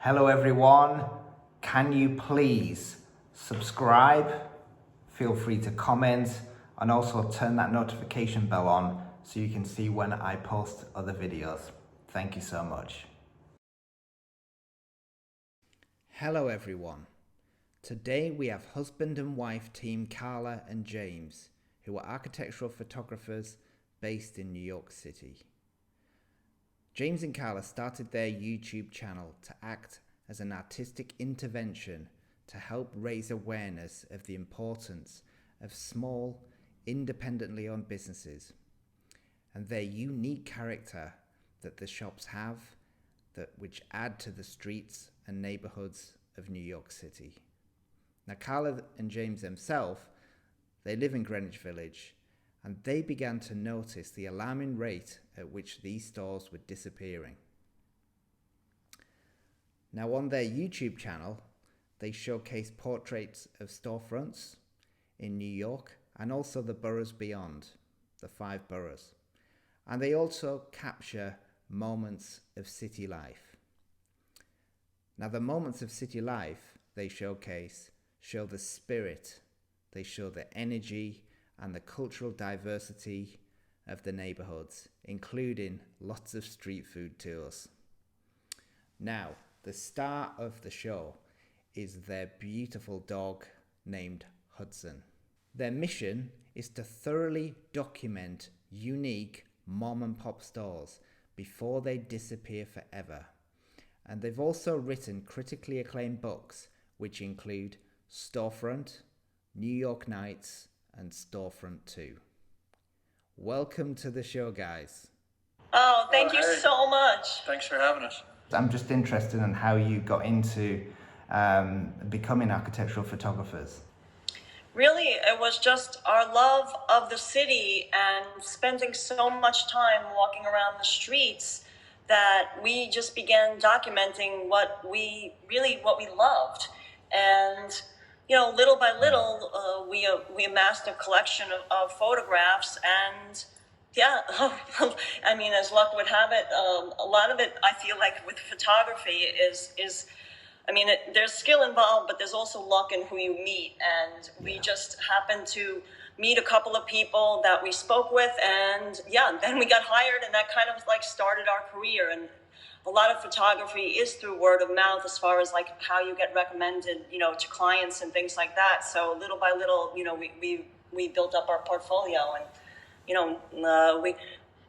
Hello everyone, can you please subscribe? Feel free to comment and also turn that notification bell on so you can see when I post other videos. Thank you so much. Hello everyone. Today we have husband and wife team Karla and James, who are architectural photographers based in New York City. James and Karla started their YouTube channel to act as an artistic intervention to help raise awareness of the importance of small, independently owned businesses and their unique character that the shops have, which add to the streets and neighborhoods of New York City. Now, Karla and James themselves, they live in Greenwich Village, and they began to notice the alarming rate at which these stores were disappearing. Now on their YouTube channel, they showcase portraits of storefronts in New York and also the boroughs beyond, the 5 boroughs. And they also capture moments of city life. Now the moments of city life they showcase show the spirit, they show the energy and the cultural diversity of the neighborhoods, including lots of street food tours. Now, the star of the show is their beautiful dog named Hudson. Their mission is to thoroughly document unique mom and pop stores before they disappear forever. And they've also written critically acclaimed books, which include Storefront, New York Nights, and Storefront 2. Welcome to the show, guys. Oh, thank you so much. Thanks for having us. I'm just interested in how you got into becoming architectural photographers. Really, it was just our love of the city and spending so much time walking around the streets that we just began documenting what we loved. And you know, little by little, we amassed a collection of photographs, and yeah, I mean, as luck would have it, a lot of it, I feel like with photography is I mean, there's skill involved, but there's also luck in who you meet, and we just happened to meet a couple of people that we spoke with, and yeah, then we got hired, and that kind of like started our career. And a lot of photography is through word of mouth as far as like how you get recommended, you know, to clients and things like that. So little by little, you know, we built up our portfolio, and you know,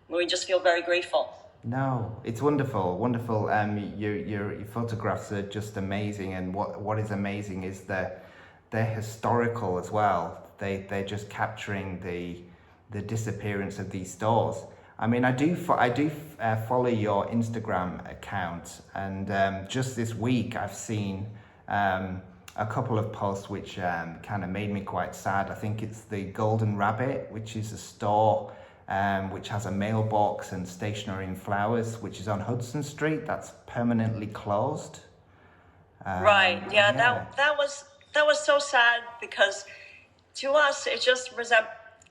we just feel very grateful. No, it's wonderful, wonderful. Your photographs are just amazing, and what is amazing is that they're historical as well. They're just capturing the disappearance of these stores. I mean, I do follow your Instagram account, and just this week I've seen a couple of posts which kind of made me quite sad. I think it's the Golden Rabbit, which is a store which has a mailbox and stationery and flowers, which is on Hudson Street. That's permanently closed. Right. Yeah. That was so sad, because to us it just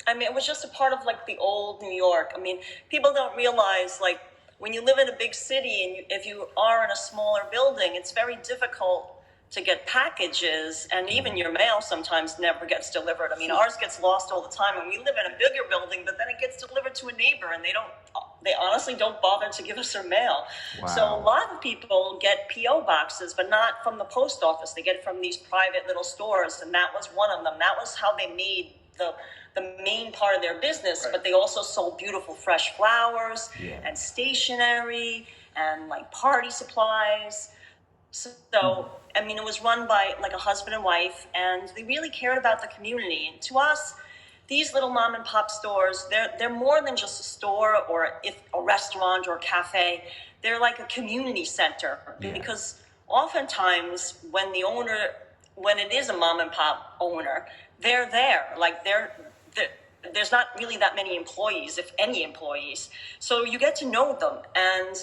it was just a part of like the old New York. I mean, people don't realize, like, when you live in a big city and if you are in a smaller building, it's very difficult to get packages, and even your mail sometimes never gets delivered. I mean, ours gets lost all the time, and we live in a bigger building, but then it gets delivered to a neighbor, and they honestly don't bother to give us their mail. Wow. So a lot of people get P.O. boxes, but not from the post office. They get it from these private little stores, and that was one of them. That was how they made the main part of their business. Right. But they also sold beautiful fresh flowers and stationery and like party supplies. So, I mean, it was run by like a husband and wife, and they really cared about the community. And to us, these little mom and pop stores, they're more than just a store or a restaurant or a cafe. They're like a community center, because oftentimes when it is a mom and pop owner, they're there. Like there's not really that many employees, if any employees. So you get to know them. And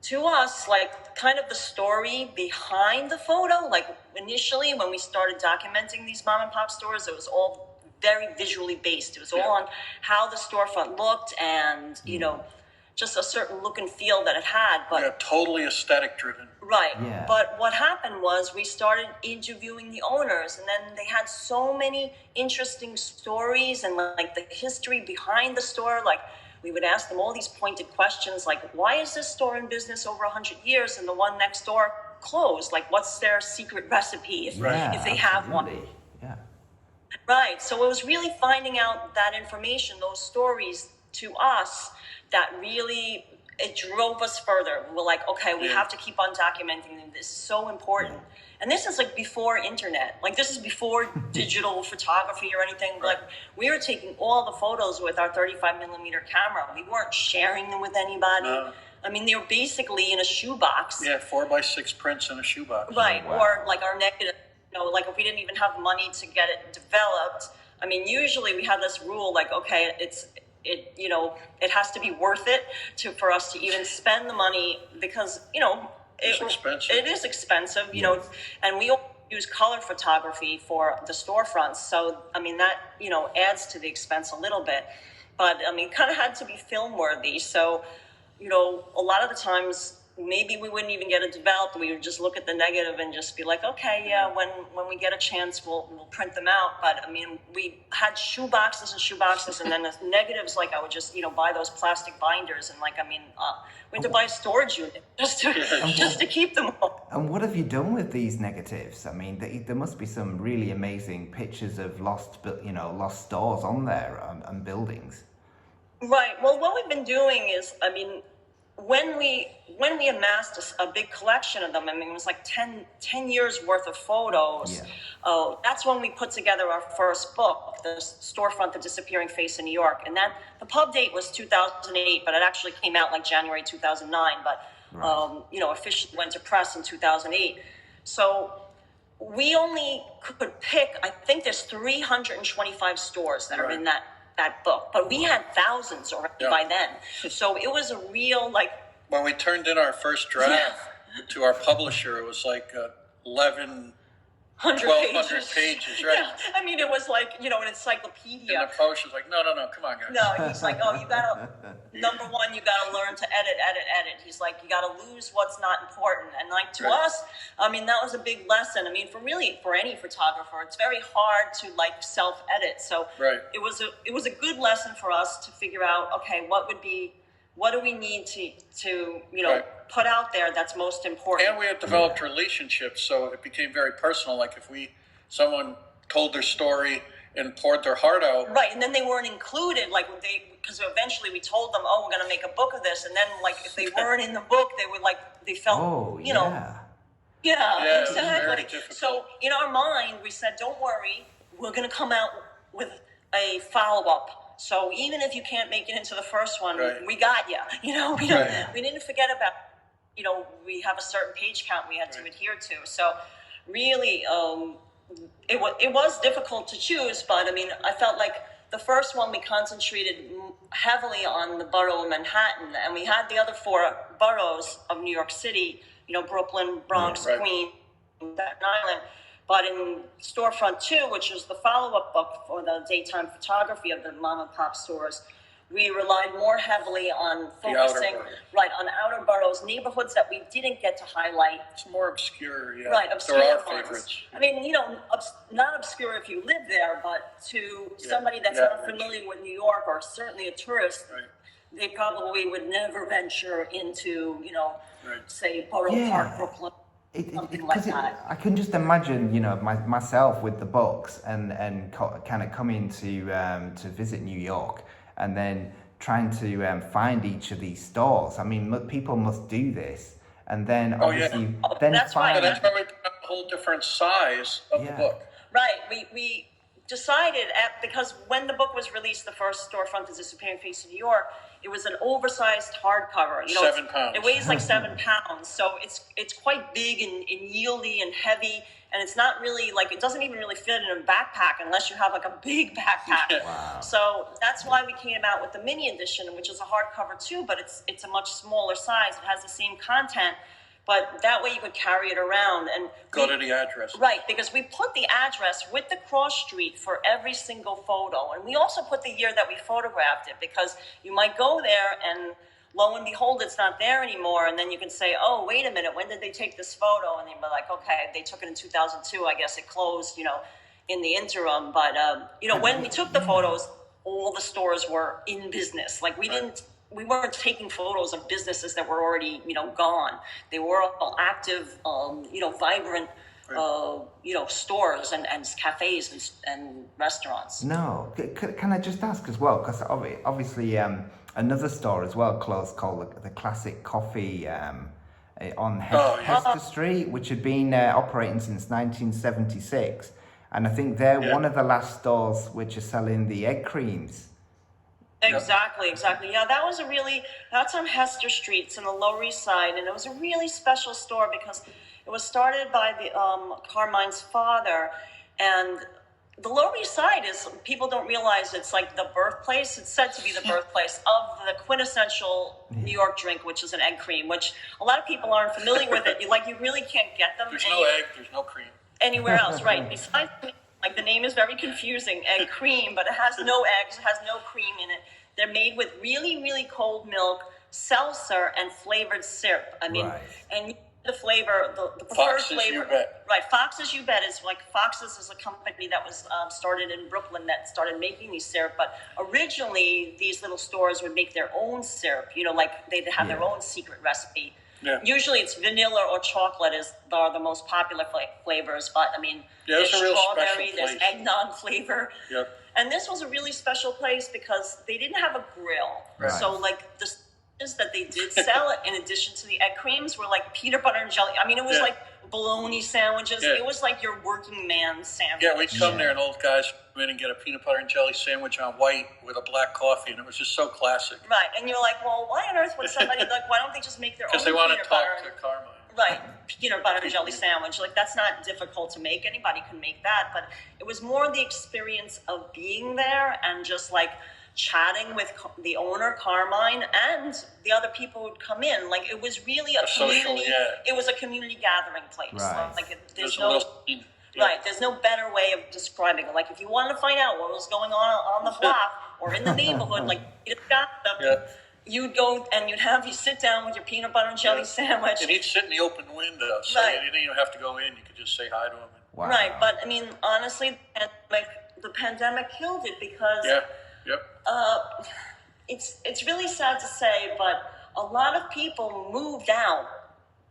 to us, like, kind of the story behind the photo, like initially when we started documenting these mom and pop stores, it was all very visually based. It was all on how the storefront looked, and you know, just a certain look and feel that it had. But yeah, totally aesthetic driven. Right. Yeah. But what happened was we started interviewing the owners, and then they had so many interesting stories and like the history behind the store. Like we would ask them all these pointed questions, like why is this store in business over 100 years and the one next door closed? Like what's their secret recipe if they have one? Yeah. Right. So it was really finding out that information, those stories to us that really, it drove us further. We're like, okay, we have to keep on documenting them. This is so important. And this is like before internet. Like this is before digital photography or anything. Like we were taking all the photos with our 35 millimeter camera. We weren't sharing them with anybody. No. I mean, they were basically in a shoebox. Yeah, 4x6 prints in a shoebox. Right. Wow. Or like our negative, like if we didn't even have money to get it developed. I mean, usually we had this rule like, okay, it has to be worth it for us to even spend the money because, It's expensive. It is expensive, and we use color photography for the storefronts. So, I mean, that, adds to the expense a little bit, but I mean, it kind of had to be film worthy. So, a lot of the times, maybe we wouldn't even get it developed. We would just look at the negative and just be like, okay, yeah, when we get a chance, we'll print them out. But I mean, we had shoeboxes and shoeboxes, and then the negatives, like I would just, buy those plastic binders, and like, I mean, we had to buy a storage unit just to keep them all. And what have you done with these negatives? I mean, there must be some really amazing pictures of lost stores on there and buildings. Right. Well, what we've been doing is, I mean, when we amassed a big collection of them, I mean, it was like 10 years worth of photos. Yeah. That's when we put together our first book, The Storefront, The Disappearing Face in New York. And that the pub date was 2008, but it actually came out like January 2009. But, officially went to press in 2008. So we only could pick, I think there's 325 stores that are in that book, but we had thousands already by then. So it was a real When we turned in our first draft to our publisher, it was like 1,200 pages, right? Yeah. I mean, it was like, an encyclopedia. And the publisher's like, no, come on, guys. No, he's like, oh, number one, you gotta learn to edit. He's like, you gotta lose what's not important. And like to us, I mean, that was a big lesson. I mean, for any photographer, it's very hard to self-edit. So it was a good lesson for us to figure out, okay, what do we need to put out there that's most important. And we had developed relationships, so it became very personal. Like if someone told their story and poured their heart out. Right, and then they weren't included, because eventually we told them, oh, we're going to make a book of this, and then if they weren't in the book, they would they felt, Yeah, exactly. So in our mind, we said, don't worry, we're going to come out with a follow-up. So even if you can't make it into the first one, we got you. We didn't forget about. We have a certain page count we had to adhere to. So really, it was difficult to choose. But I mean, I felt like the first one we concentrated heavily on the borough of Manhattan, and we had the other 4 boroughs of New York City. Brooklyn, Bronx, Queens, Staten Island. But in Storefront 2, which was the follow-up book for the daytime photography of the mom and pop stores, we relied more heavily on focusing on outer boroughs, neighborhoods that we didn't get to highlight. It's more obscure, obscure there are ones. favorites. I mean, not obscure if you live there, but to somebody that's not familiar with New York or certainly a tourist, they probably would never venture into, say, Borough Park, Brooklyn. I can just imagine, myself with the books and kind of coming to visit New York and then trying to find each of these stores. I mean, people must do this, and then obviously that's find. That's why we got a whole different size of the book. Right. We decided because when the book was released, the first Storefront, The Disappearing Face in New York, it was an oversized hardcover. 7 pounds. It weighs like 7 pounds, so it's quite big and yieldy and heavy, and it's not really it doesn't even really fit in a backpack unless you have a big backpack. Wow. So that's why we came out with the mini edition, which is a hardcover too, but it's a much smaller size. It has the same content, but that way you could carry it around and go to the address. Right, because we put the address with the cross street for every single photo, and we also put the year that we photographed it, because you might go there and lo and behold, it's not there anymore. And then you can say, oh, wait a minute, when did they take this photo? And you'd be like, okay, they took it in 2002. I guess it closed, in the interim. But, when we took the photos, all the stores were in business. Like we weren't taking photos of businesses that were already, gone. They were all active, vibrant, stores and cafes and restaurants. No, can I just ask as well? Because obviously, another store as well closed called the Classic Coffee on Hester Street, which had been operating since 1976, and I think they're one of the last stores which are selling the egg creams. Exactly. Yeah, that's on Hester Street. It's in the Lower East Side, and it was a really special store because it was started by the Carmine's father, and the Lower East Side people don't realize it's like the birthplace. It's said to be the birthplace of the quintessential New York drink, which is an egg cream, which a lot of people aren't familiar with it. You really can't get them. There's no egg, there's no cream. Anywhere else, right? Besides, the name is very confusing, egg cream, but it has no eggs, it has no cream in it. They're made with really, really cold milk, seltzer, and flavored syrup. And the flavor, the preferred flavor. You Bet. Right, Fox's You Bet is Fox's is a company that was started in Brooklyn that started making these syrup. But originally, these little stores would make their own syrup. They'd have their own secret recipe. Yeah. Usually it's vanilla or chocolate are the most popular flavors, but there's strawberry, there's eggnog flavor. Yep. And this was a really special place because they didn't have a grill. Right. So the sandwiches that they did sell in addition to the egg creams were like peanut butter and jelly. It was like bologna sandwiches. Yeah. It was like your working man sandwich. Yeah, we'd come there and old guys come in and get a peanut butter and jelly sandwich on white with a black coffee, and it was just so classic. Right, and you're like, well, why on earth would somebody why don't they just make their own? Because they want to peanut talk butter to Carmine. Right, peanut butter and jelly sandwich. That's not difficult to make. Anybody can make that, but it was more the experience of being there and just chatting with the owner, Carmine, and the other people who'd come in. It was really a community. Social, It was a community gathering place. Right. There's no better way of describing it. If you wanted to find out what was going on the block or in the neighborhood, you'd go and you'd sit down with your peanut butter and jelly sandwich. And he'd sit in the open window, so you didn't even have to go in. You could just say hi to him. Wow. Right, but honestly, the pandemic killed it because it's really sad to say, but a lot of people moved out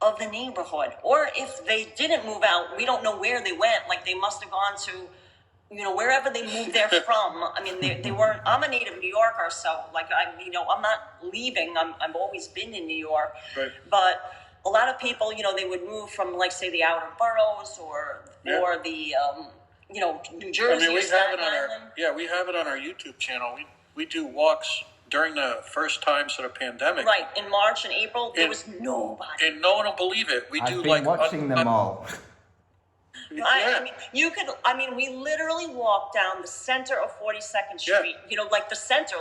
of the neighborhood, or if they didn't move out, we don't know where they went. They must have gone to wherever they moved there from. They weren't. I'm a native New Yorker, so I'm not leaving. I've always been in New York, right. But a lot of people, they would move from say the outer boroughs or the New Jersey. We have it on our YouTube channel. We do walks during the first times of the pandemic. Right, in March and April, there was nobody. And no one will believe it. I've been watching them all. We literally walked down the center of 42nd Street, the center,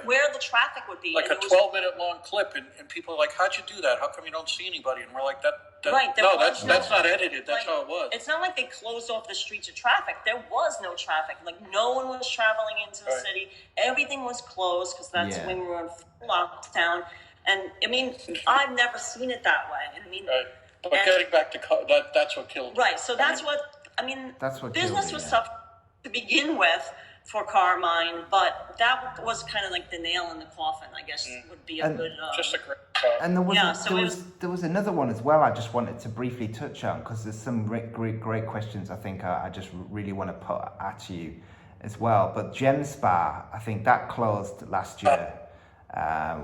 where the traffic would be. A 12-minute long clip, and people are like, how'd you do that? How come you don't see anybody? And we're like, that's not edited. That's how it was. It's not like they closed off the streets of traffic. There was no traffic. No one was traveling into the city. Everything was closed because that's when we were in full lockdown. And, I've never seen it that way. Right. But getting back to that's what killed me. Right, so that's what business was tough to begin with for Carmine, but that was kind of the nail in the coffin, I guess, would be a good... just a great And there was another one as well I just wanted to briefly touch on, because there's some great questions I think I just really want to put at you as well. But Gem Spa, I think that closed last year.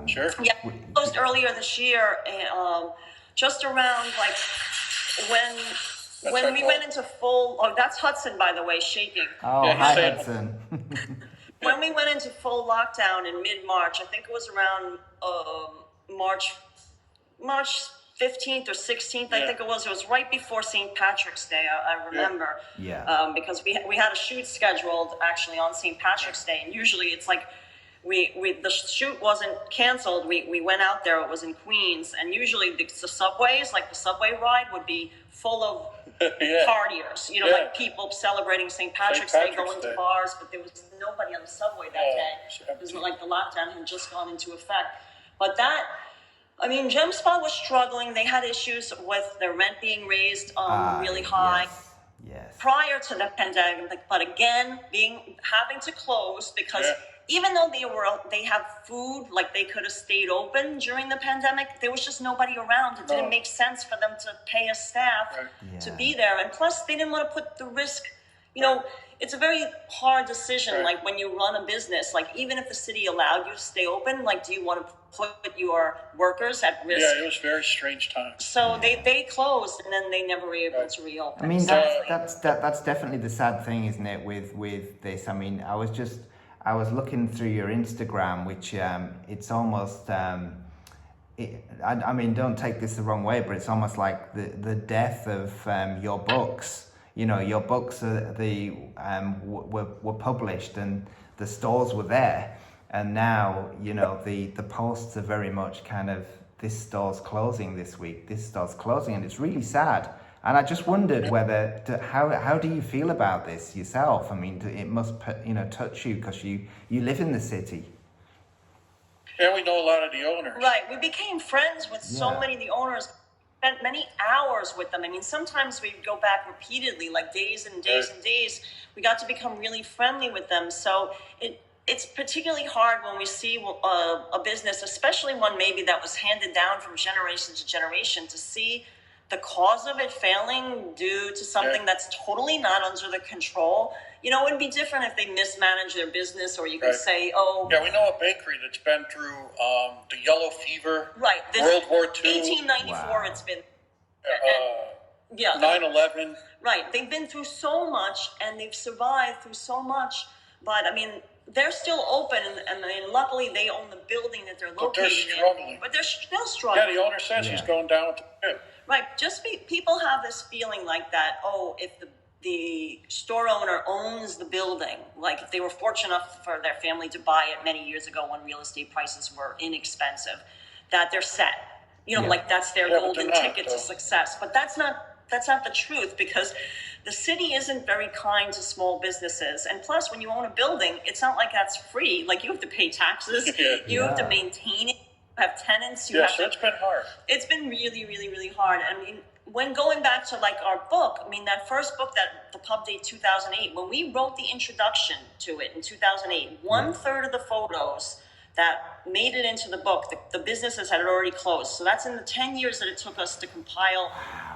Sure. Yeah, it closed earlier this year, just around when we went into full. Oh, that's Hudson, by the way, shaking. Oh, hi Hudson. When we went into full lockdown in mid-March, I think it was around March 15th or 16th. I think it was. It was right before St. Patrick's Day. I remember. Yeah. Because we had a shoot scheduled actually on St. Patrick's Day, and usually it's the shoot wasn't canceled. We went out there. It was in Queens, and usually the subways, the subway ride, would be full of partiers. People celebrating St. Patrick's Day, going to bars, but there was nobody on the subway that day. It was the lockdown had just gone into effect. But that, I mean, Gem Spot was struggling. They had issues with their rent being raised really high. Yes. Prior to the pandemic, but again, having to close because even though they have food, like they could have stayed open during the pandemic, there was just nobody around. It didn't make sense for them to pay a staff to be there, and plus they didn't want to put the risk. You know, it's a very hard decision. Like when you run a business, like even if the city allowed you to stay open, like do you want to put your workers at risk? Yeah, it was very strange times. So they closed, and then they never were able to reopen. I mean, that's definitely the sad thing, isn't it? With this, I mean, I was looking through your Instagram, which it's almost. I mean, don't take this the wrong way, but it's almost like the death of your books. You know, your books were published and the stores were there, and now you know the posts are very much kind of this store's closing this week, this store's closing, and it's really sad. And I just wondered whether how do you feel about this yourself? I mean, it must touch you because you live in the city. Yeah, we know a lot of the owners. Right, we became friends with so many of the owners. Spent many hours with them. I mean, sometimes we'd go back repeatedly, like days and days and days. We got to become really friendly with them. So it's particularly hard when we see a business, especially one maybe that was handed down from generation to generation, to see the cause of it failing due to something that's totally not under the control. You know, it would be different if they mismanage their business, or you could say, oh... Yeah, we know a bakery that's been through the yellow fever, World War II. 1894 it's been... 9/11. Right, they've been through so much, and they've survived through so much, but, I mean, they're still open, and I mean, luckily they own the building that they're located in. But they're still struggling. Yeah, the owner says he's going down with the ship. Right, people have this feeling like that, if the store owner owns the building, like if they were fortunate enough for their family to buy it many years ago when real estate prices were inexpensive, that they're set. You know, like that's their golden ticket to success. But that's not the truth, because the city isn't very kind to small businesses. And plus, when you own a building, it's not like that's free. Like you have to pay taxes, you have to maintain it, you have tenants. It's been hard. It's been really, really, really hard. I mean, when going back to like our book, I mean, that first book, that the pub date 2008, when we wrote the introduction to it in 2008, 1/3 of the photos that made it into the book, the businesses had already closed. So that's in the 10 years that it took us to compile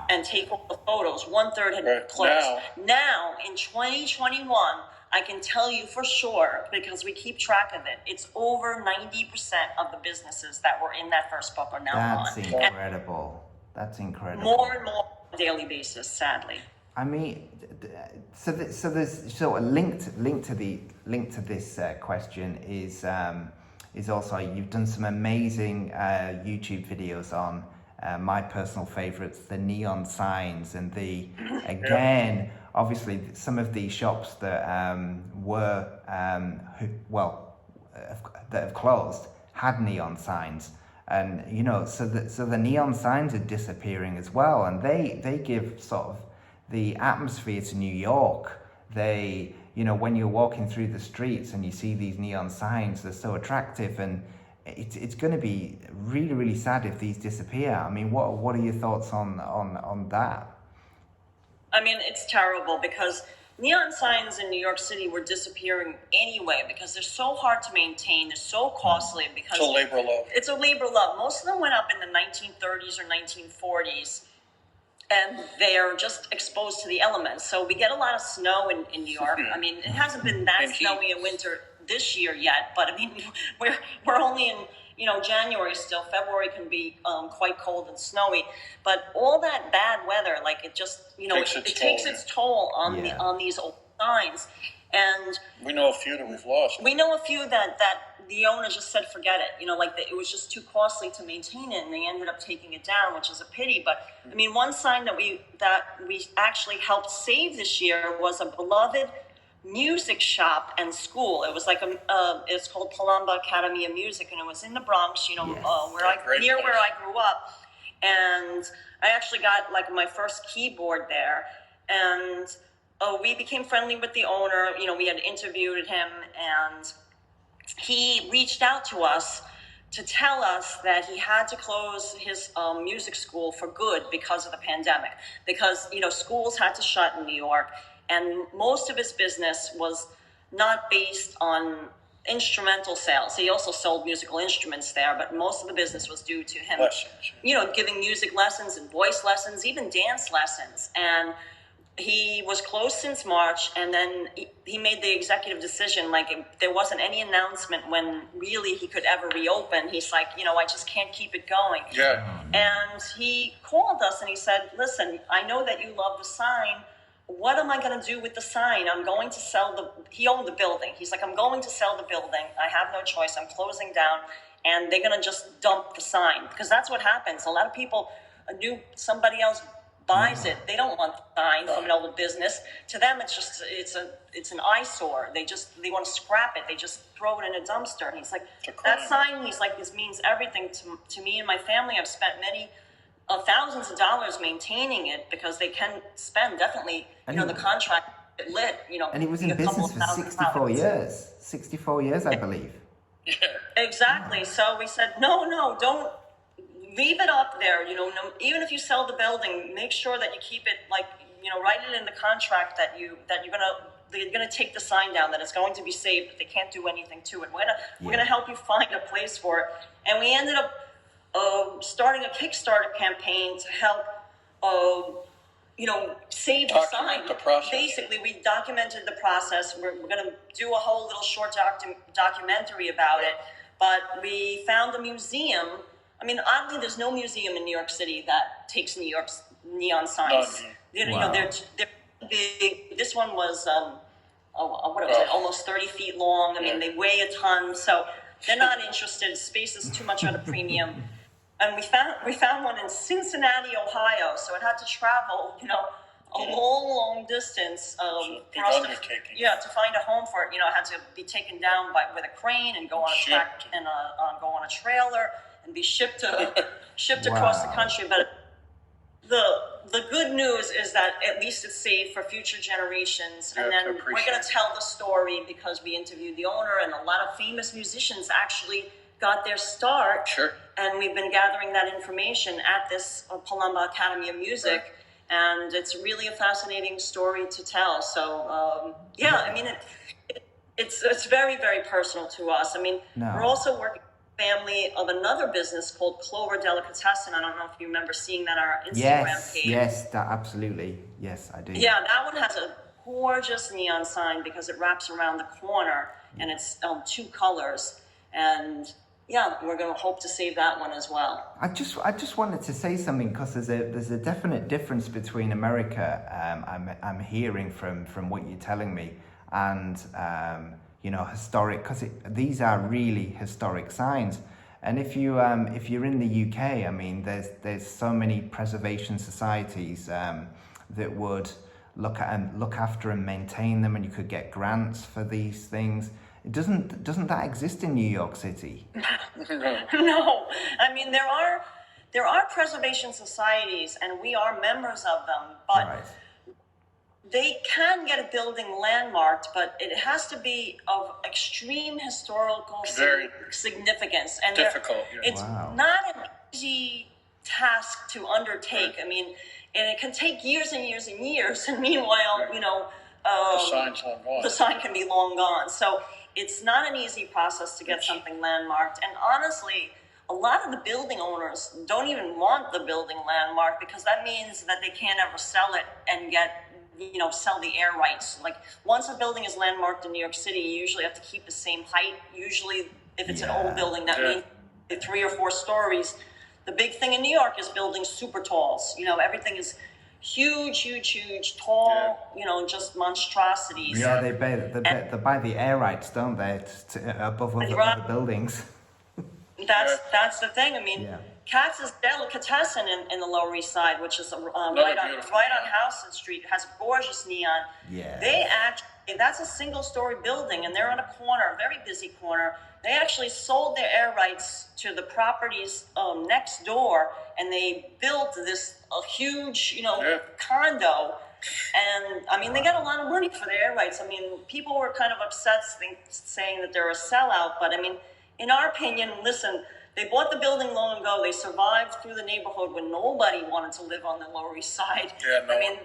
and take all the photos. 1/3 had closed. Now, in 2021, I can tell you for sure, because we keep track of it, it's over 90% of the businesses that were in that first book are now gone. That's incredible. That's incredible. More and more on a daily basis, sadly. I mean, so there's a link to this question is also, you've done some amazing YouTube videos on my personal favorites, the neon signs, and again, obviously some of the shops that that have closed had neon signs. And you know, so the neon signs are disappearing as well, and they give sort of the atmosphere to New York. They, you know, when you're walking through the streets and you see these neon signs, they're so attractive, and it's going to be really, really sad if these disappear. I mean, what are your thoughts on that? I mean, it's terrible, because neon signs in New York City were disappearing anyway, because they're so hard to maintain. They're so costly, because it's a labor of love. It's a labor of love. Most of them went up in the 1930s or 1940s, and they are just exposed to the elements. So we get a lot of snow in New York. I mean, it hasn't been that snowy in winter this year yet, but I mean, we're only in, you know, January still. February can be quite cold and snowy, but all that bad weather, like it just, you know, it takes its toll on these old signs. And we know a few that we've lost. We know a few that the owner just said, forget it. You know, like it was just too costly to maintain it, and they ended up taking it down, which is a pity. But I mean, one sign that we actually helped save this year was a beloved music shop and school. It was like it's called Palamba Academy of Music, and it was in the Bronx, you know, where I grew up. And I actually got like my first keyboard there, and we became friendly with the owner. You know, we had interviewed him, and he reached out to us to tell us that he had to close his music school for good because of the pandemic, because schools had to shut in New York, and most of his business was not based on instrumental sales. He also sold musical instruments there, but most of the business was due to him, giving music lessons and voice lessons, even dance lessons. And he was closed since March, and then he made the executive decision, like there wasn't any announcement when really he could ever reopen. He's like, I just can't keep it going. Yeah. And he called us and he said, listen, I know that you love the sign. What am I going to do with the sign? I'm going to sell he owned the building. He's like, I'm going to sell the building. I have no choice. I'm closing down, and they're going to just dump the sign, because that's what happens. A lot of people somebody else buys it. They don't want the sign from an old business. To them, it's an eyesore. They want to scrap it. They just throw it in a dumpster. And he's like, that sign, he's like, this means everything to me and my family. I've spent many thousands of dollars maintaining it, because they can spend definitely, the contract lit, And he was in business for 64 years. 64 years, I believe. Yeah. Exactly. So we said, no, don't. Leave it up there, even if you sell the building, make sure that you keep it, write it in the contract that they're gonna take the sign down, that it's going to be saved, but they can't do anything to it. We're gonna help you find a place for it. And we ended up starting a Kickstarter campaign to help save the sign. The process. Basically, we documented the process. We're gonna do a whole little short documentary about it, but we found a museum. I mean, oddly, there's no museum in New York City that takes New York's neon signs. They're big. This one was, almost 30 feet long. I mean, they weigh a ton, so they're not interested. Space is too much at a premium. And we found one in Cincinnati, Ohio, so it had to travel, a long distance. Big undertaking. To find a home for it. It had to be taken down with a crane and go on a track and go on a trailer and be shipped across the country. But the good news is that at least it's saved for future generations. And then we're going to tell the story, because we interviewed the owner, and a lot of famous musicians actually got their start. Sure. And we've been gathering that information at this Palumba Academy of Music. Right. And it's really a fascinating story to tell. So, I mean, it's very, very personal to us. I mean, we're also working family of another business called Clover Delicatessen. I don't know if you remember seeing that on our Instagram page. Yes, that absolutely. Yes, I do. Yeah, that one has a gorgeous neon sign, because it wraps around the corner, and it's 2 colors. And we're going to hope to save that one as well. I just wanted to say something, because there's a definite difference between America. I'm hearing from what you're telling me, and historic, because these are really historic signs. And if you're in the UK, I mean, there's so many preservation societies that would look after and maintain them, and you could get grants for these things. Doesn't that exist in New York City? No, I mean, there are preservation societies, and we are members of them, but. Right. They can get a building landmarked, but it has to be of extreme historical significance. And difficult. It's not an easy task to undertake. I mean, and it can take years and years and years. And meanwhile, the sign's long gone. The sign can be long gone. So it's not an easy process to get something landmarked. And honestly, a lot of the building owners don't even want the building landmarked, because that means that they can't ever sell it and sell the air rights. Like, once a building is landmarked in New York City, you usually have to keep the same height. Usually, if it's an old building, that means 3 or 4 stories. The big thing in New York is building super talls. Everything is huge, tall, just monstrosities. Yeah, they buy the air rights, don't they, above other buildings. That's the thing. I mean, Katz's Delicatessen in the Lower East Side, which is right on Houston Street, has gorgeous neon. Yeah. That's a single-story building, and they're on a corner, a very busy corner. They actually sold their air rights to the properties next door, and they built this huge, condo. And I mean, they got a lot of money for their air rights. I mean, people were kind of upset saying that they're a sellout, but I mean, in our opinion, listen, They bought the building long ago. They survived through the neighborhood when nobody wanted to live on the Lower East Side. Yeah, no. I mean,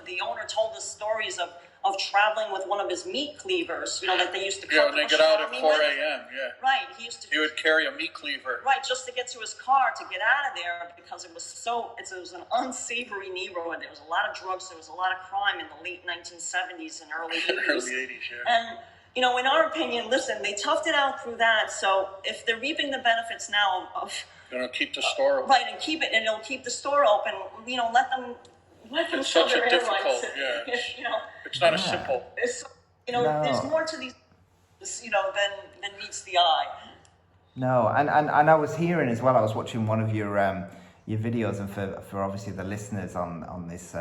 the owner told us stories of traveling with one of his meat cleavers, that they used to cook when they get out at 4 with. a.m., yeah. Right, he would carry a meat cleaver. Right, just to get to his car to get out of there because it was an unsavory neighborhood. There was a lot of drugs, there was a lot of crime in the late 1970s and early 80s. Early 80s, yeah. And, in our opinion, listen, they toughed it out through that, so if they're reaping the benefits now of They're going to keep the store open. Right, and it'll keep the store open, let them It's sell such their a difficult, airlines. It's not as simple. There's more to these, than meets the eye. No, and I was hearing as well. I was watching one of your videos, and for obviously the listeners on this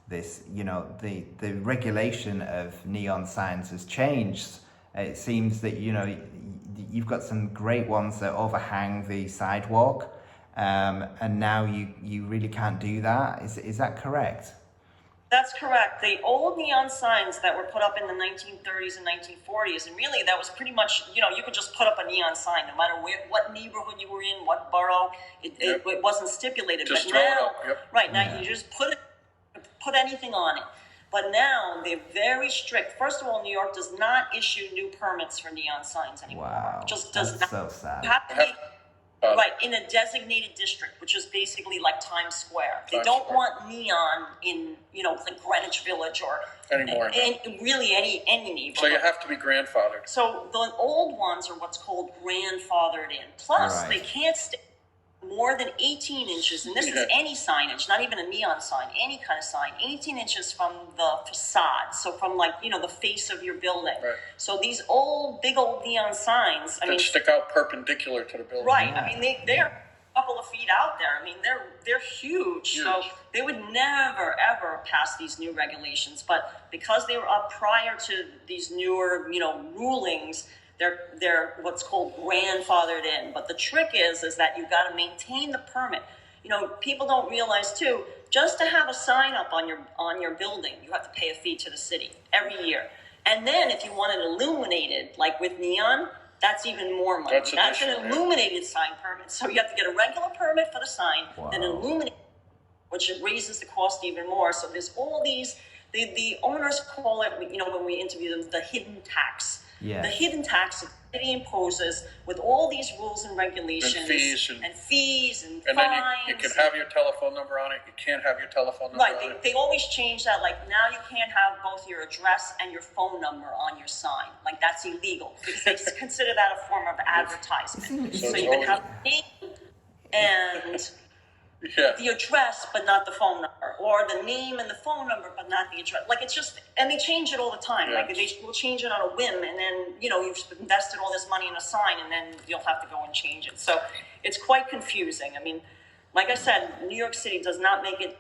the regulation of neon signs has changed. It seems that you've got some great ones that overhang the sidewalk, and now you really can't do that. Is that correct? That's correct. The old neon signs that were put up in the 1930s and 1940s, and really that was pretty much, you could just put up a neon sign no matter what neighborhood you were in, what borough. It wasn't stipulated. Just but throw now, it up. Yep. Right, now you just put anything on it. But now they're very strict. First of all, New York does not issue new permits for neon signs anymore. Wow, It just does that's not. so sad. You have to be in a designated district, which is basically like Times Square. They don't want neon in, like Greenwich Village or anymore. Really any neighborhood. So you have to be grandfathered. So the old ones are what's called grandfathered in. Plus, they can't stay more than 18 inches, and this is any signage, not even a neon sign, any kind of sign, 18 inches from the facade, so from the face of your building. Right. So these big old neon signs, stick out perpendicular to the building. Right, yeah. They're a couple of feet out there. They're huge, so they would never, ever pass these new regulations, but because they were up prior to these newer, rulings, they're what's called grandfathered in. But the trick is that you've got to maintain the permit. People don't realize too, just to have a sign up on your building, you have to pay a fee to the city every year. And then if you want it illuminated, like with neon, that's even more money. That's an illuminated sign permit. So you have to get a regular permit for the sign, then illuminate, which raises the cost even more. So there's all these, the owners call it, when we interview them, the hidden tax. Yeah. The hidden tax that the city imposes with all these rules and regulations and fees and fines. Then you can have your telephone number on it. You can't have your telephone number on it. They always change that. Like now you can't have both your address and your phone number on your sign. Like that's illegal because they consider that a form of advertisement. So you can have the name and the address, but not the phone number, or the name and the phone number, but not the address. Like it's just, and they change it all the time. Like they will change it on a whim, and then you've invested all this money in a sign, and then you'll have to go and change it. So it's quite confusing. Like I said, New York City does not make it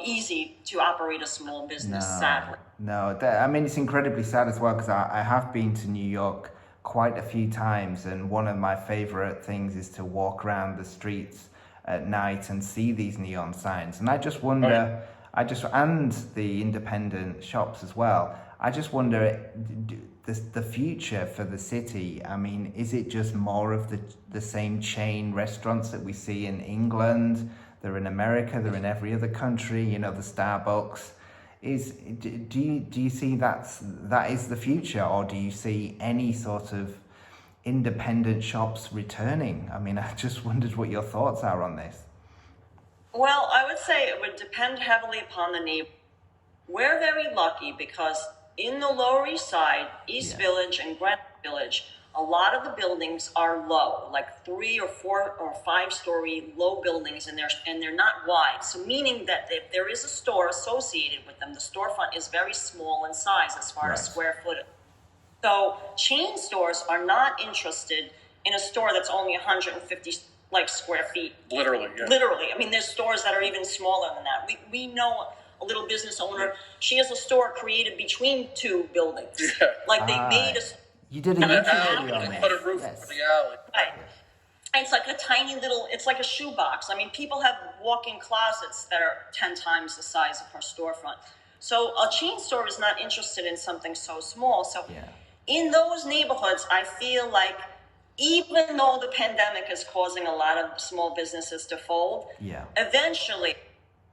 easy to operate a small business. Sadly. No, it's incredibly sad as well because I have been to New York quite a few times, and one of my favorite things is to walk around the streets at night and see these neon signs, and I just wonder, and the independent shops as well. I just wonder, the future for the city. Is it just more of the same chain restaurants that we see in England? They're in America. They're in every other country. The Starbucks. Do you see that is the future, or do you see any sort of independent shops returning? I just wondered what your thoughts are on this. Well, I would say it would depend heavily upon the neighborhood. We're very lucky because in the Lower East Side, East Village and Greenwich Village, a lot of the buildings are low, like 3 or 4 or 5 story low buildings, and they're not wide. So meaning that if there is a store associated with them, the storefront is very small in size as far as square footage. So chain stores are not interested in a store that's only 150 square feet. Literally, yeah. Literally. There's stores that are even smaller than that. We know a little business owner. She has a store created between 2 buildings. Yeah. Like they made a. You did a YouTube video on it. Put a roof over the alley. Right. And it's like a tiny little. It's like a shoebox. People have walk-in closets that are 10 times the size of her storefront. So a chain store is not interested in something so small. So. Yeah. In those neighborhoods, I feel like even though the pandemic is causing a lot of small businesses to fold, eventually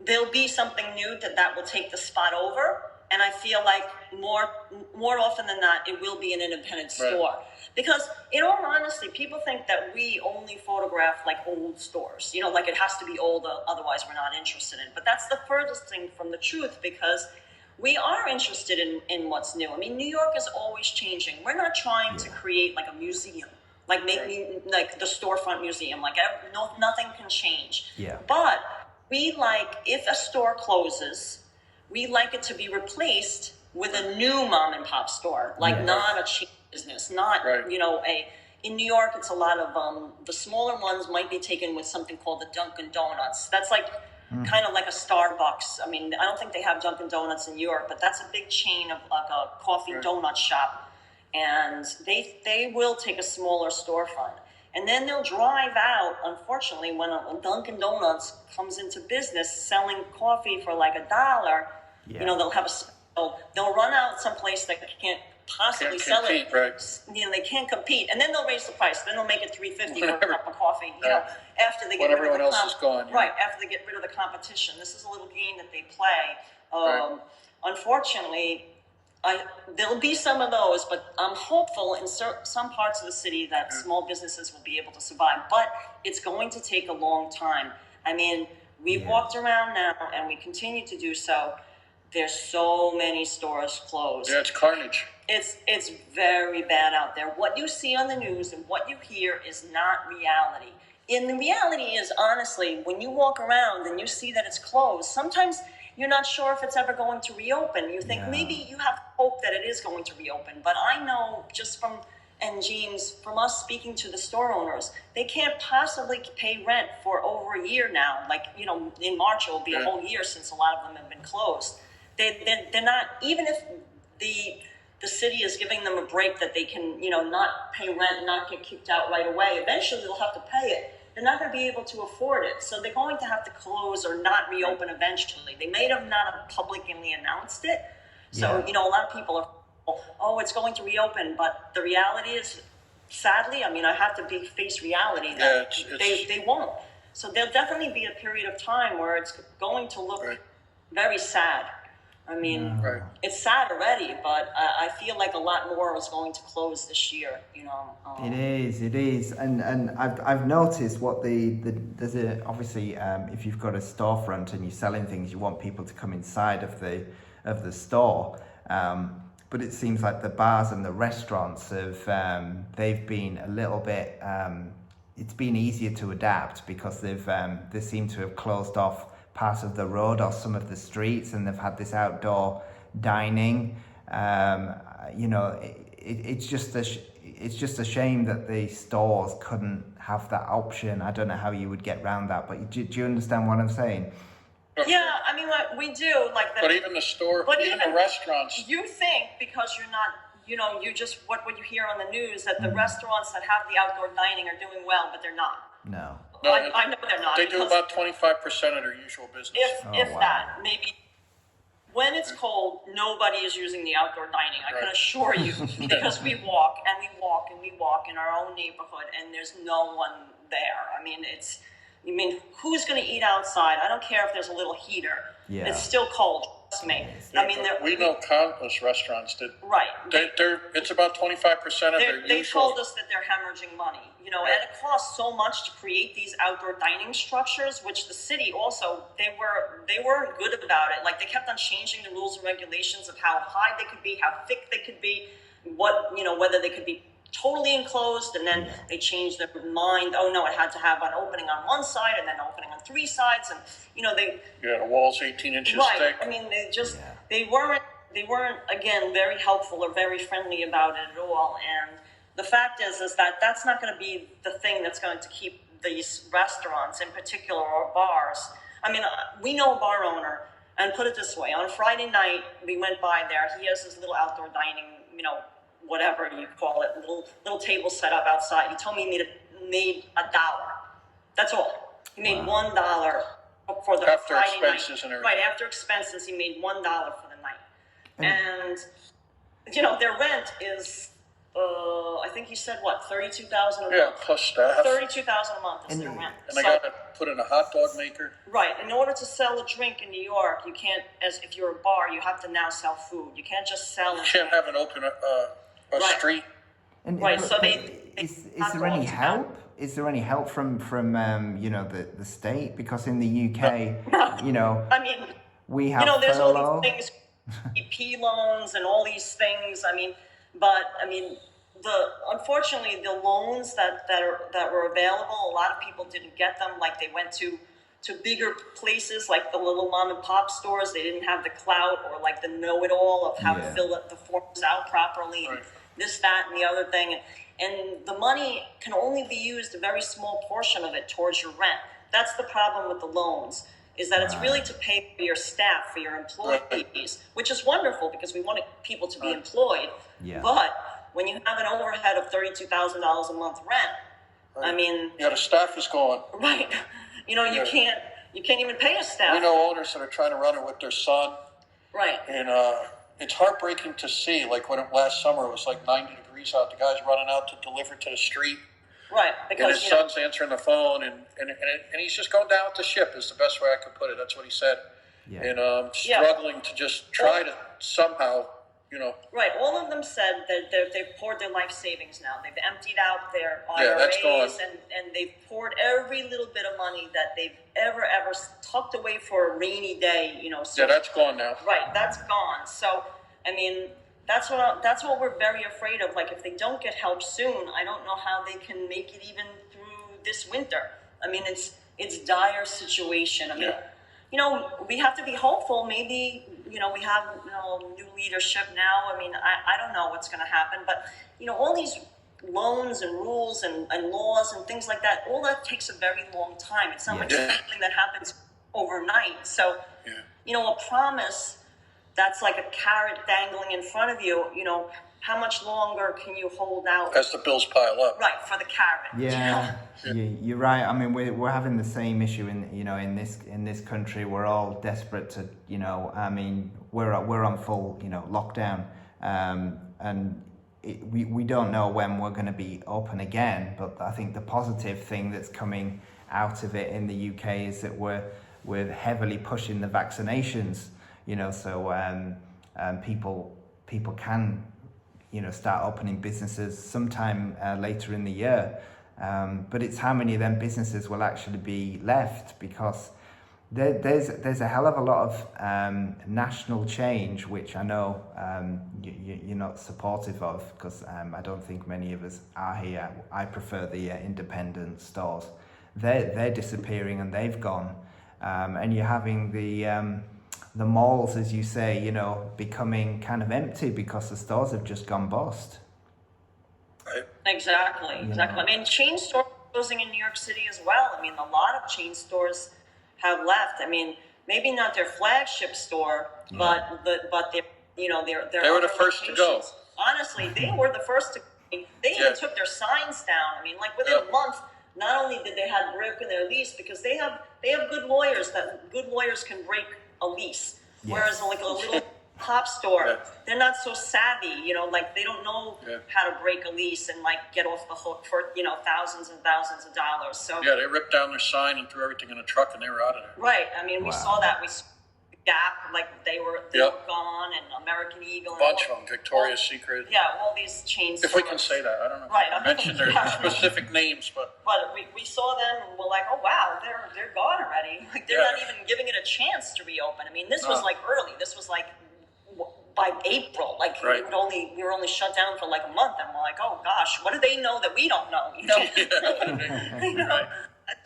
there'll be something new that will take the spot over. And I feel like more often than not, it will be an independent store. Because in all honesty, people think that we only photograph like old stores, you know, like it has to be old, otherwise we're not interested in. But that's the furthest thing from the truth, because we are interested in what's new. I mean, New York is always changing. We're not trying to create like a museum, like like the storefront museum, like nothing can change. But we like, if a store closes, we like it to be replaced with a new mom and pop store, like not a chain business, not, you know, in New York, it's a lot of, the smaller ones might be taken with something called the Dunkin' Donuts. That's like kind of like a Starbucks. I mean, I don't think they have Dunkin' Donuts in New York, but that's a big chain of like a coffee donut shop. And they will take a smaller storefront. And then they'll drive out, unfortunately, when a Dunkin' Donuts comes into business selling coffee for like $1, you know, they'll have they'll run out someplace that can't possibly sell it. You know, they can't compete. And then they'll raise the price. Then they'll make it $3.50 for a cup of coffee, you know, after they get rid of everyone else is gone. Right, after they get rid of the competition. This is a little game that they play. Unfortunately, there'll be some of those, but I'm hopeful in some parts of the city that small businesses will be able to survive. But it's going to take a long time. I mean, we've walked around now, and we continue to do so. There's so many stores closed. Yeah, it's carnage. It's very bad out there. What you see on the news and what you hear is not reality. And the reality is, honestly, when you walk around and you see that it's closed, sometimes you're not sure if it's ever going to reopen. You think maybe you have hope that it is going to reopen. But I know just from us speaking to the store owners, they can't possibly pay rent for over a year now. Like, you know, in March it will be a whole year since a lot of them have been closed. They're not, even if the city is giving them a break that they can, you know, not pay rent and not get kicked out right away, eventually they'll have to pay it. They're not going to be able to afford it. So they're going to have to close or not reopen eventually. They may have not publicly announced it. So, you know, a lot of people are, oh, it's going to reopen. But the reality is, sadly, I mean, I have to face reality that they won't. So there'll definitely be a period of time where it's going to look very sad. I mean, it's sad already, but I feel like a lot more is going to close this year, you know. It is. And I've noticed what there's obviously, if you've got a storefront and you're selling things, you want people to come inside of the store. But it seems like the bars and the restaurants they've been a little bit, it's been easier to adapt because they seem to have closed off part of the road or some of the streets, and they've had this outdoor dining. You know, it's just a shame that the stores couldn't have that option. I don't know how you would get around that, but do you understand what I'm saying? Yeah, I mean, we do like that. But even the store, even the restaurants. You think because you're not, you know, you just what you hear on the news that the restaurants that have the outdoor dining are doing well, but they're not. No. I know they're not. They do about 25% of their usual business. If that, maybe. When it's cold, nobody is using the outdoor dining. I can assure you, because we walk and we walk and we walk in our own neighborhood, and there's no one there. I mean, who's going to eat outside? I don't care if there's a little heater. Yeah. It's still cold. Trust me. I mean, we know countless restaurants that. Right. It's about 25% of their usual. They told us that they're hemorrhaging money. You know, and it costs so much to create these outdoor dining structures, which the city also, they weren't good about it. Like, they kept on changing the rules and regulations of how high they could be, how thick they could be, whether they could be totally enclosed, and then they changed their mind. Oh no, it had to have an opening on one side and then an opening on three sides, and you know the walls 18 inches thick. I mean, they weren't again very helpful or very friendly about it at all. And the fact is that that's not going to be the thing that's going to keep these restaurants in particular, or bars. I mean, we know a bar owner, and put it this way: on Friday night, we went by there. He has his little outdoor dining, you know, whatever you call it, little table set up outside. He told me he made $1. That's all. He made $1 for the after Friday expenses night. And everything. Right, after expenses, he made $1 for the night. And you know, their rent is I think he said what, 32,000 a Yeah, month. plus staff. 32,000 a month is And their rent. And I got to put in a hot dog maker. Right. In order to sell a drink in New York, you can't, as if you're a bar, you have to now sell food. You can't just sell. You can't have an open a street. And, Right, but- so but they is hot there any dogs help? Is there any help from the state? Because in the UK, I mean, we have there's furlough. all these things, PPP loans and all these things. Unfortunately, the loans that were available, a lot of people didn't get them. Like, they went to bigger places, like the little mom and pop stores. They didn't have the clout or like the know-it-all of how to fill the forms out properly, and this, that, and the other thing. And the money can only be used, a very small portion of it, towards your rent. That's the problem with the loans, is that it's really to pay for your staff, for your employees, which is wonderful because we want people to be employed. Yeah. But when you have an overhead of $32,000 a month rent, I mean, The staff is gone. right? You can't even pay a staff. We know owners that are trying to run it with their son. Right. And it's heartbreaking to see. Like last summer, it was like 90 degrees out. The guy's running out to deliver to the street. Right. And Because his son's answering the phone, and he's just going down with the ship, is the best way I could put it. That's what he said. Yeah. And struggling to just try to somehow, Right. All of them said that they've poured their life savings now. They've emptied out their Yeah, that's IRAs, gone. and they've poured every little bit of money that they've ever tucked away for a rainy day. So, Yeah, that's gone now. right. That's gone. So, I mean, that's what we're very afraid of. Like, if they don't get help soon, I don't know how they can make it even through this winter. I mean, it's dire situation. I mean, we have to be hopeful. Maybe, we have, new leadership now. I mean, I don't know what's going to happen, but, all these loans and rules and laws and things like that, all that takes a very long time. It's not like something that happens overnight. So, a promise that's like a carrot dangling in front of you, how much longer can you hold out? As the bills pile up. Right, for the carrot. Yeah, you're right. I mean, we're having the same issue in this country. We're all desperate to, I mean, we're on full, lockdown, and we don't know when we're going to be open again. But I think the positive thing that's coming out of it in the UK is that we're heavily pushing the vaccinations. So people can, start opening businesses sometime later in the year. But it's how many of them businesses will actually be left, because there's a hell of a lot of national change, which I know you're not supportive of, because I don't think many of us are here. I prefer the independent stores. They're disappearing and they've gone, and you're having the malls, as you say, becoming kind of empty because the stores have just gone bust. Right. Exactly. I mean, chain stores are closing in New York City as well. I mean, a lot of chain stores have left. I mean, maybe not their flagship store, but their They were the first to go. Honestly, they were the first to. They even took their signs down. I mean, like within a month. Not only did they have broken their lease, because they have good lawyers can break a lease. Yes. Whereas like a little pop store, they're not so savvy, like they don't know how to break a lease and like get off the hook for, thousands and thousands of dollars. So Yeah, they ripped down their sign and threw everything in a truck and they were out of there. right. I mean, we saw that. We saw Gap, like they were gone, and American Eagle. And Bunch of them, Victoria's Secret. Yeah, all these chains. If we can say that, I don't know. Right. If mention their specific names, but we saw them and we're like, oh wow, they're gone already. Like they're not even giving it a chance to reopen. I mean, this was like early. This was like by April. Like we were only shut down for like a month, and we're like, oh gosh, what do they know that we don't know? That's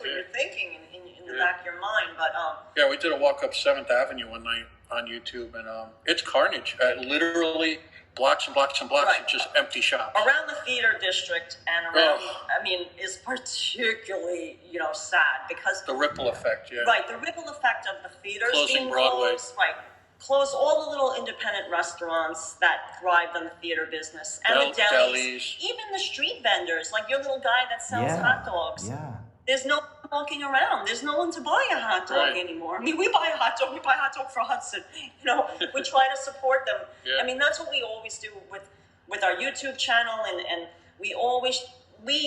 what you're thinking in the back of your mind. But yeah, we did a walk up 7th Avenue one night on YouTube, and it's carnage. Literally blocks and blocks and blocks of just empty shops. Around the theater district and around, I mean, is particularly, sad because the ripple effect, Right, the ripple effect of the theaters closing being Broadway. closed, right. Close all the little independent restaurants that thrived on the theater business, and the delis, even the street vendors, like your little guy that sells hot dogs. Yeah. There's no one walking around. There's no one to buy a hot dog anymore. I mean, we buy a hot dog. We buy a hot dog for Hudson. We try to support them. I mean, that's what we always do with with our YouTube channel, and we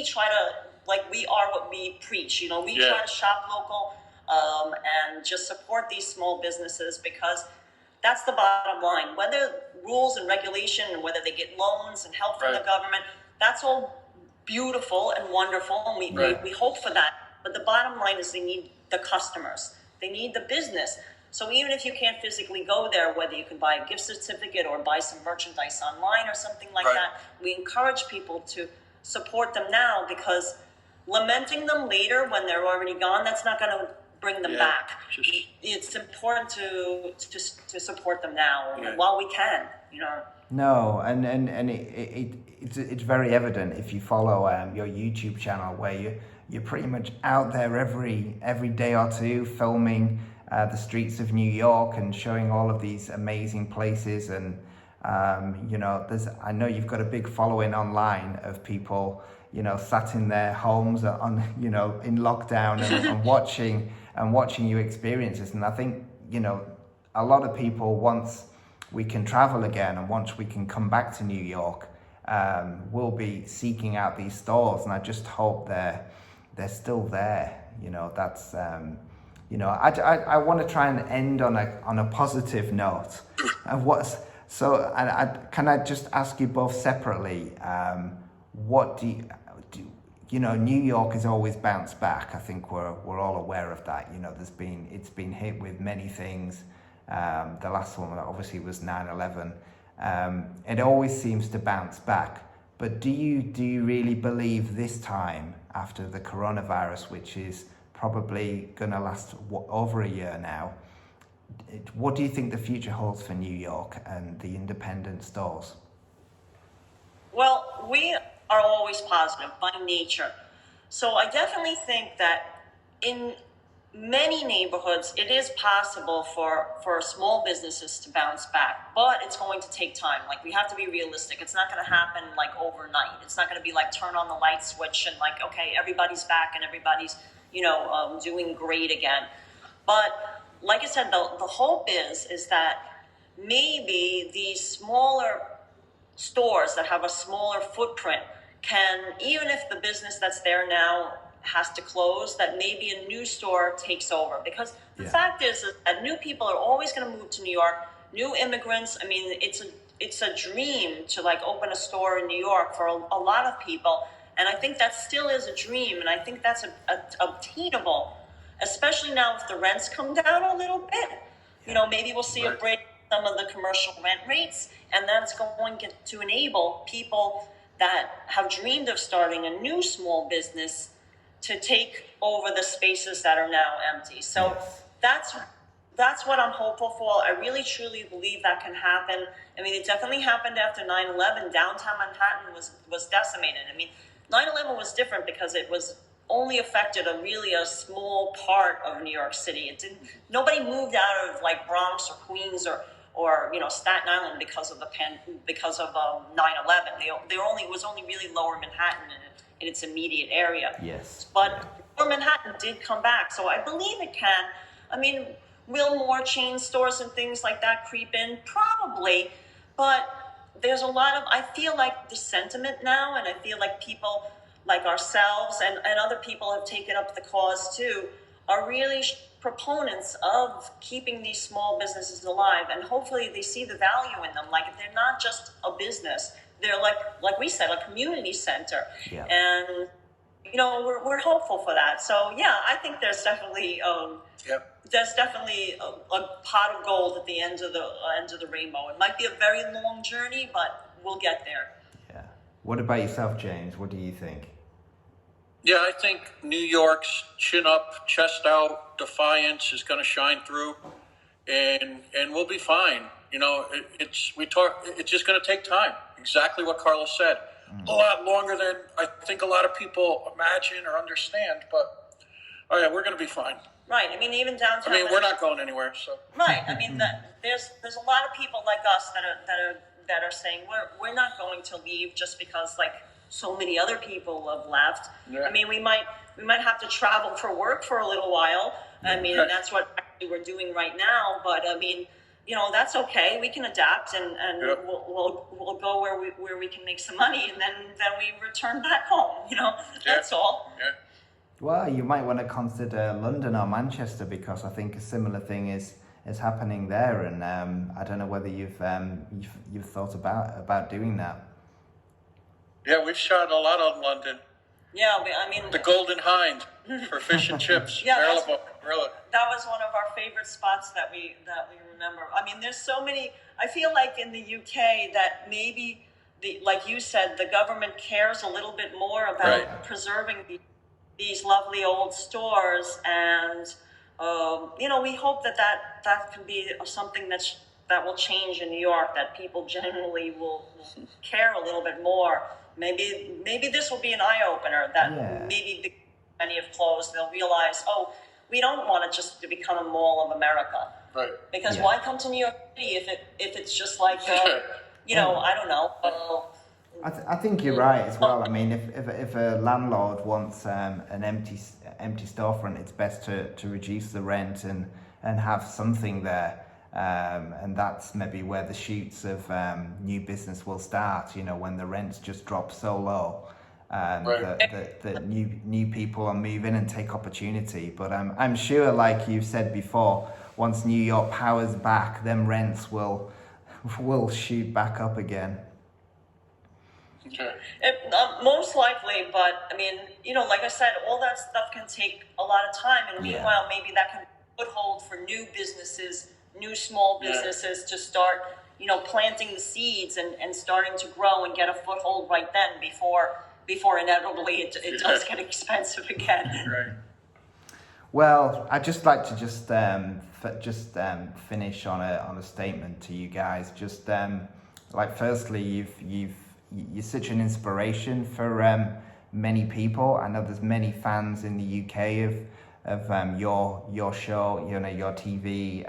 try to, like, we are what we preach. You know, we try to shop local, and just support these small businesses, because that's the bottom line. Whether rules and regulation and whether they get loans and help from the government, that's all beautiful and wonderful, and we hope for that. But the bottom line is they need the customers. They need the business. So even if you can't physically go there, whether you can buy a gift certificate or buy some merchandise online or something like that, we encourage people to support them now, because lamenting them later when they're already gone, that's not going to bring them back. It's important to support them now while we can, you know. No, and it's very evident if you follow your YouTube channel, where you're pretty much out there every day or two filming the streets of New York and showing all of these amazing places, and you know, I know you've got a big following online of people, you know, sat in their homes on, you know, in lockdown and watching you experience this. And I think, you know, a lot of people, once we can travel again and once we can come back to New York, will be seeking out these stores, and I just hope they're still there. You know, that's you know, I want to try and end on a positive note. Can I just ask you both separately? What do you know? New York has always bounced back. I think we're all aware of that. You know, it's been hit with many things. The last one obviously was 9/11. It always seems to bounce back. But do you really believe this time, after the coronavirus, which is probably going to last over a year now, what do you think the future holds for New York and the independent stores? Well, we are always positive by nature. So I definitely think that in many neighborhoods, it is possible for small businesses to bounce back, but it's going to take time. Like, we have to be realistic. It's not going to happen like overnight. It's not going to be like turn on the light switch and like, okay, everybody's back and everybody's, you know, doing great again. But like I said, the hope is that maybe these smaller stores that have a smaller footprint can, even if the business that's there now has to close, that maybe a new store takes over. Because the fact is that new people are always going to move to New York. New immigrants, I mean, it's a dream to like open a store in New York for a lot of people. And I think that still is a dream. And I think that's obtainable, especially now if the rents come down a little bit. You know, maybe we'll see a break in some of the commercial rent rates. And that's going to enable people that have dreamed of starting a new small business to take over the spaces that are now empty. So that's what I'm hopeful for. I really, truly believe that can happen. I mean, it definitely happened after 9/11. Downtown Manhattan was decimated. I mean, 9/11 was different because it was only affected a small part of New York City. It didn't. Nobody moved out of like Bronx or Queens or you know, Staten Island because of 9/11. It was only really Lower Manhattan in its immediate area. Yes. But Lower Manhattan did come back, so I believe it can. I mean, will more chain stores and things like that creep in? Probably, but there's a lot of, I feel like the sentiment now, and I feel like people like ourselves and other people have taken up the cause too, are really proponents of keeping these small businesses alive, and hopefully they see the value in them. Like, if they're not just a business, they're like we said, a community center. Yeah. And you know, we're hopeful for that. So yeah, I think there's definitely there's definitely a pot of gold at the end of the rainbow. It might be a very long journey, but we'll get there. Yeah. What about yourself, James? What do you think? Yeah, I think New York's chin up, chest out, defiance is going to shine through, and we'll be fine. You know, it's just going to take time. Exactly what Karla said. A lot longer than I think a lot of people imagine or understand. But oh yeah, we're going to be fine. Right. I mean, even downtown. I mean, we're not going anywhere. So. Right. I mean, there's a lot of people like us that are saying we're not going to leave just because like so many other people have left. Yeah. I mean, we might have to travel for work for a little while. I mean, and that's what we're doing right now. But I mean, that's okay. We can adapt, and Yep. we'll go where we can make some money, and then we return back home. That's all. Yeah. Well, you might want to consider London or Manchester, because I think a similar thing is happening there, and I don't know whether you've thought about doing that. Yeah, we've shot a lot on London. Yeah, The Golden Hind for fish and chips. Yeah, Marylebone, really. that was one of our favorite spots that we remember. There's so many. I feel like in the UK that maybe like you said, the government cares a little bit more about Right. preserving these lovely old stores, and we hope that can be something that will change in New York. That people generally will care a little bit more. Maybe this will be an eye opener. That maybe many have closed. They'll realize, we don't want it just to become a mall of America. Right. Because why come to New York City if it's just like I don't know. I think you're right as well. I mean, if a landlord wants an empty storefront, it's best to reduce the rent and have something there, and that's maybe where the shoots of new business will start. When the rents just drop so low, that new people will move in and take opportunity. But I'm sure, like you've said before, once New York powers back, them rents will shoot back up again. Okay. Most likely, but like I said, all that stuff can take a lot of time, and meanwhile, maybe that can be a foothold for new businesses, new small businesses to start, planting the seeds and starting to grow and get a foothold right then before inevitably it does get expensive again. Right. Well, I'd just like to finish on a statement to you guys. Just firstly, you're such an inspiration for many people. I know there's many fans in the UK of your show, your TV.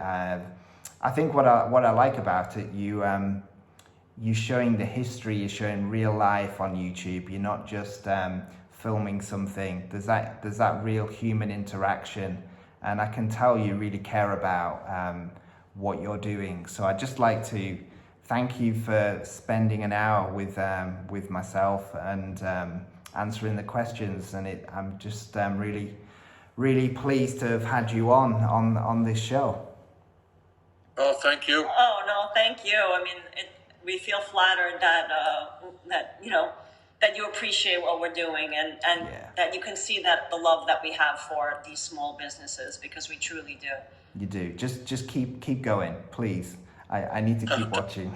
I think what I like about it, you're showing the history, you're showing real life on YouTube. You're not just filming something. There's that real human interaction, and I can tell you really care about what you're doing. So I'd just like to thank you for spending an hour with myself and answering the questions. And I'm just really, really pleased to have had you on this show. Oh, thank you. Oh no, thank you. We feel flattered that that you appreciate what we're doing, and that you can see that the love that we have for these small businesses, because we truly do. You do. Just keep going, please. I need to keep watching.